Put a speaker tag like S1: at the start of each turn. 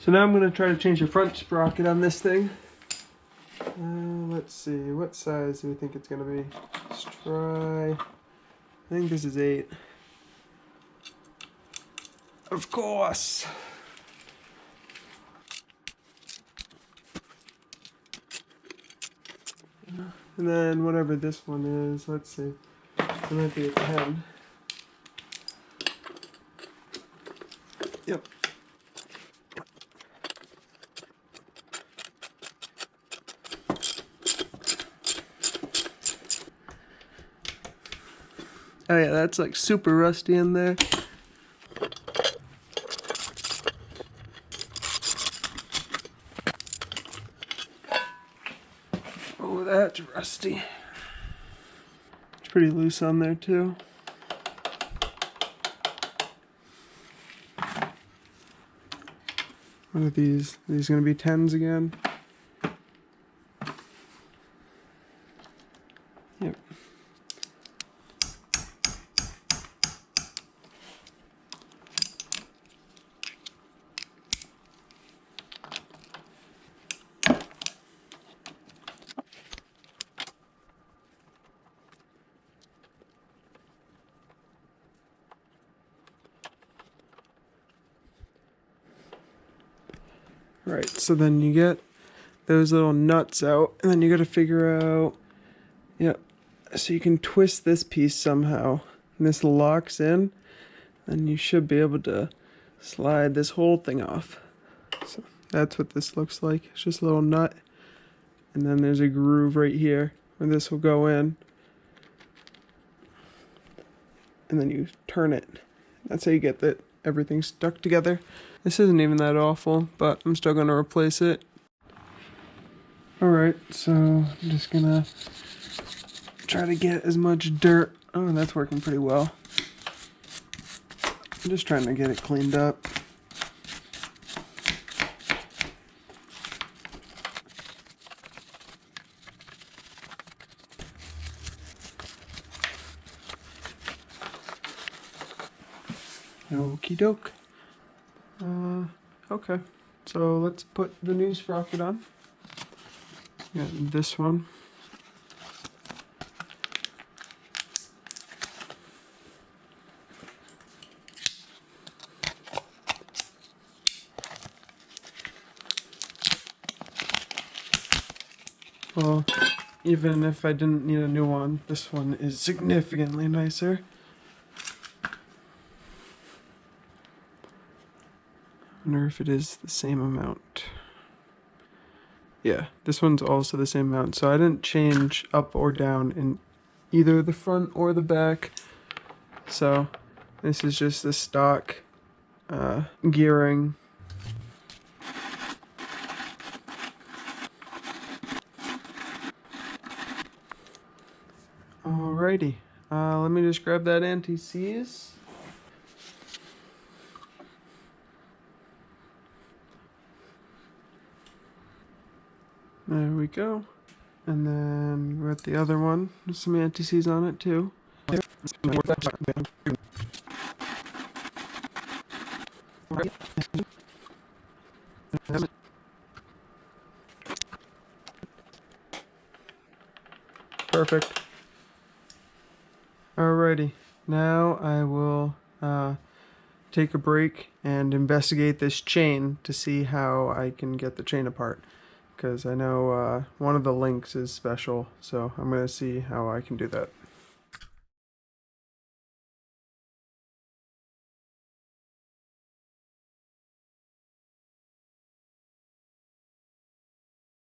S1: So now I'm going to try to change the front sprocket on this thing. Let's see, what size do we think it's going to be? Let's try, I think this is 8. Of course! And then whatever this one is, let's see, it might be a 10. Yep. Oh yeah, that's like super rusty in there. Oh, that's rusty. It's pretty loose on there too. What are these? Are these gonna be 10s again? Yep. Right, so then you get those little nuts out, and then you gotta figure out, yep, so you can twist this piece somehow, and this locks in, and you should be able to slide this whole thing off. So that's what this looks like. It's just a little nut, and then there's a groove right here where this will go in, and then you turn it. That's how you get that everything stuck together. This isn't even that awful, but I'm still gonna replace it. Alright, so I'm just gonna try to get as much dirt. Oh, that's working pretty well. I'm just trying to get it cleaned up. Okie doke. Okay, so let's put the new sprocket on. Got this one. Well, even if I didn't need a new one, this one is significantly nicer. I wonder if it is the same amount. Yeah, this one's also the same amount, so I didn't change up or down in either the front or the back. So this is just the stock gearing. Alrighty, let me just grab that anti-seize. There we go. And then we're at the other one. There's some anti-seize on it too. Perfect. Alrighty. Now I will take a break and investigate this chain to see how I can get the chain apart. Because I know one of the links is special, so I'm going to see how I can do that.